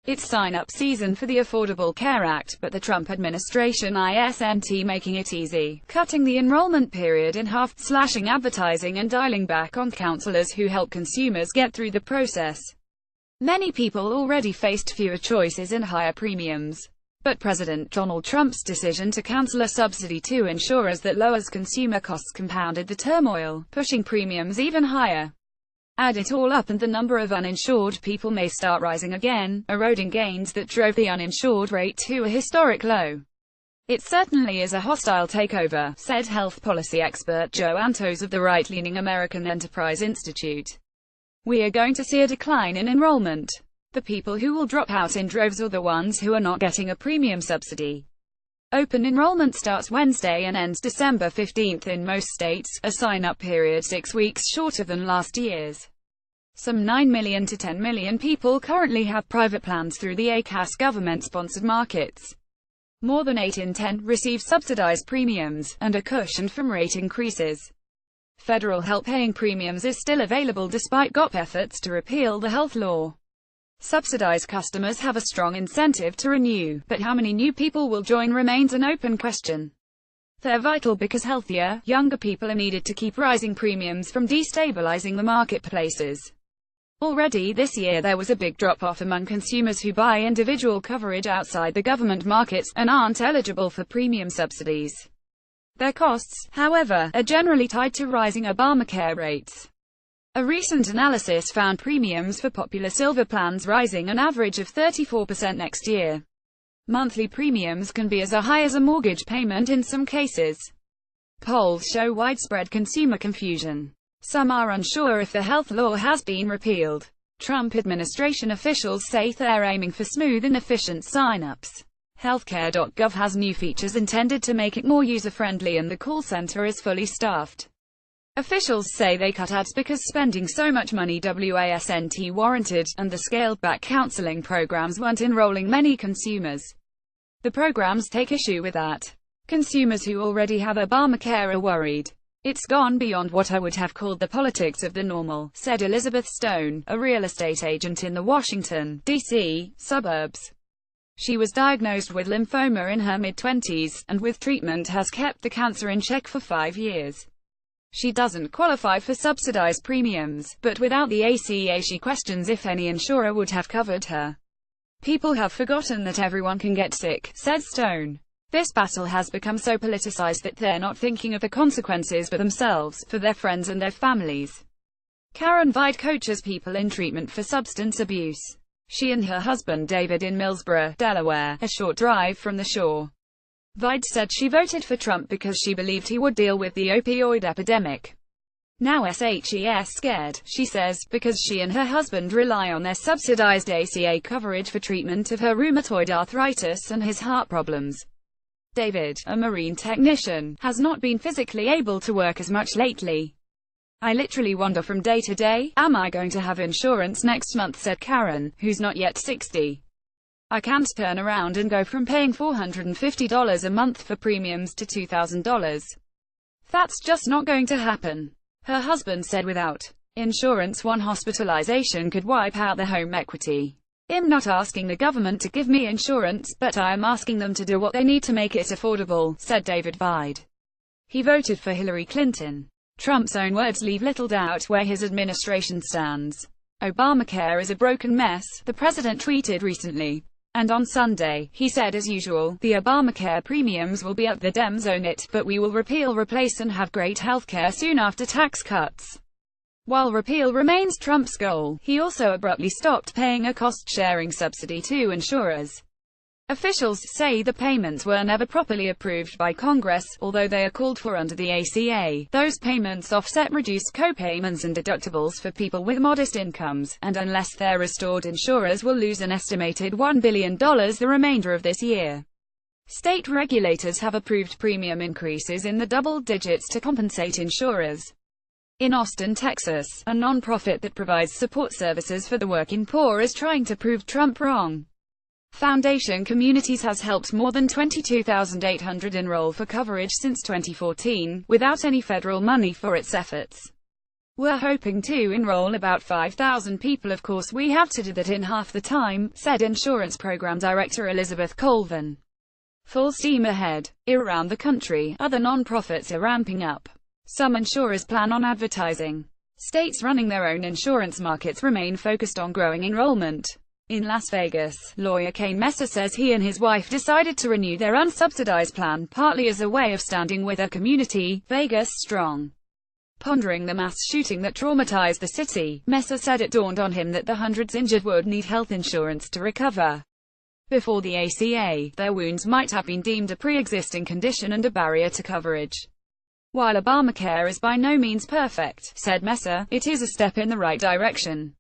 It's sign-up season for the Affordable Care Act, but the Trump administration isn't making it easy, cutting the enrollment period in half, slashing advertising and dialing back on counselors who help consumers get through the process. Many people already faced fewer choices and higher premiums. But President Donald Trump's decision to cancel a subsidy to insurers that lowers consumer costs compounded the turmoil, pushing premiums even higher. Add it all up and the number of uninsured people may start rising again, eroding gains that drove the uninsured rate to a historic low. It certainly is a hostile takeover, said health policy expert Joe Antos of the right-leaning American Enterprise Institute. We are going to see a decline in enrollment. The people who will drop out in droves are the ones who are not getting a premium subsidy. Open enrollment starts Wednesday and ends December 15 in most states, a sign-up period 6 weeks shorter than last year's. Some 9 million to 10 million people currently have private plans through the ACAS government-sponsored markets. More than 8 in 10 receive subsidized premiums, and are cushioned from rate increases. Federal help-paying premiums is still available despite GOP efforts to repeal the health law. Subsidized customers have a strong incentive to renew, but how many new people will join remains an open question. They're vital because healthier, younger people are needed to keep rising premiums from destabilizing the marketplaces. Already this year there was a big drop-off among consumers who buy individual coverage outside the government markets, and aren't eligible for premium subsidies. Their costs, however, are generally tied to rising Obamacare rates. A recent analysis found premiums for popular silver plans rising an average of 34% next year. Monthly premiums can be as high as a mortgage payment in some cases. Polls show widespread consumer confusion. Some are unsure if the health law has been repealed. Trump administration officials say they're aiming for smooth and efficient sign-ups. Healthcare.gov has new features intended to make it more user-friendly and the call center is fully staffed. Officials say they cut ads because spending so much money wasn't warranted, and the scaled-back counseling programs weren't enrolling many consumers. The programs take issue with that. Consumers who already have Obamacare are worried. It's gone beyond what I would have called the politics of the normal, said Elizabeth Stone, a real estate agent in the Washington, D.C. suburbs. She was diagnosed with lymphoma in her mid-20s, and with treatment has kept the cancer in check for 5 years. She doesn't qualify for subsidized premiums, but without the ACA she questions if any insurer would have covered her. People have forgotten that everyone can get sick, said Stone. This battle has become so politicized that they're not thinking of the consequences for themselves, for their friends and their families. Karen Vide coaches people in treatment for substance abuse. She and her husband David in Millsboro, Delaware, a short drive from the shore. Vide said she voted for Trump because she believed he would deal with the opioid epidemic. Now she's scared, she says, because she and her husband rely on their subsidized ACA coverage for treatment of her rheumatoid arthritis and his heart problems. David, a marine technician, has not been physically able to work as much lately. I literally wonder from day to day, am I going to have insurance next month, said Karen, who's not yet 60. I can't turn around and go from paying $450 a month for premiums to $2,000. That's just not going to happen. Her husband said without insurance one hospitalization could wipe out their home equity. I'm not asking the government to give me insurance, but I am asking them to do what they need to make it affordable, said David Vide. He voted for Hillary Clinton. Trump's own words leave little doubt where his administration stands. Obamacare is a broken mess, the president tweeted recently. And on Sunday, he said as usual, the Obamacare premiums will be up, the Dems own it, but we will repeal, replace and have great healthcare soon after tax cuts. While repeal remains Trump's goal, he also abruptly stopped paying a cost-sharing subsidy to insurers. Officials say the payments were never properly approved by Congress, although they are called for under the ACA. Those payments offset reduced co-payments and deductibles for people with modest incomes, and unless they're restored, insurers will lose an estimated $1 billion the remainder of this year. State regulators have approved premium increases in the double digits to compensate insurers. In Austin, Texas, a non-profit that provides support services for the working poor is trying to prove Trump wrong. Foundation Communities has helped more than 22,800 enroll for coverage since 2014, without any federal money for its efforts. We're hoping to enroll about 5,000 people. Of course we have to do that in half the time, said Insurance Program Director Elizabeth Colvin. Full steam ahead. Around the country, other non-profits are ramping up. Some insurers plan on advertising. States running their own insurance markets remain focused on growing enrollment. In Las Vegas, lawyer Kane Messer says he and his wife decided to renew their unsubsidized plan, partly as a way of standing with their community, Vegas strong. Pondering the mass shooting that traumatized the city, Messer said it dawned on him that the hundreds injured would need health insurance to recover. Before the ACA, their wounds might have been deemed a pre-existing condition and a barrier to coverage. While Obamacare is by no means perfect, said Messer, it is a step in the right direction.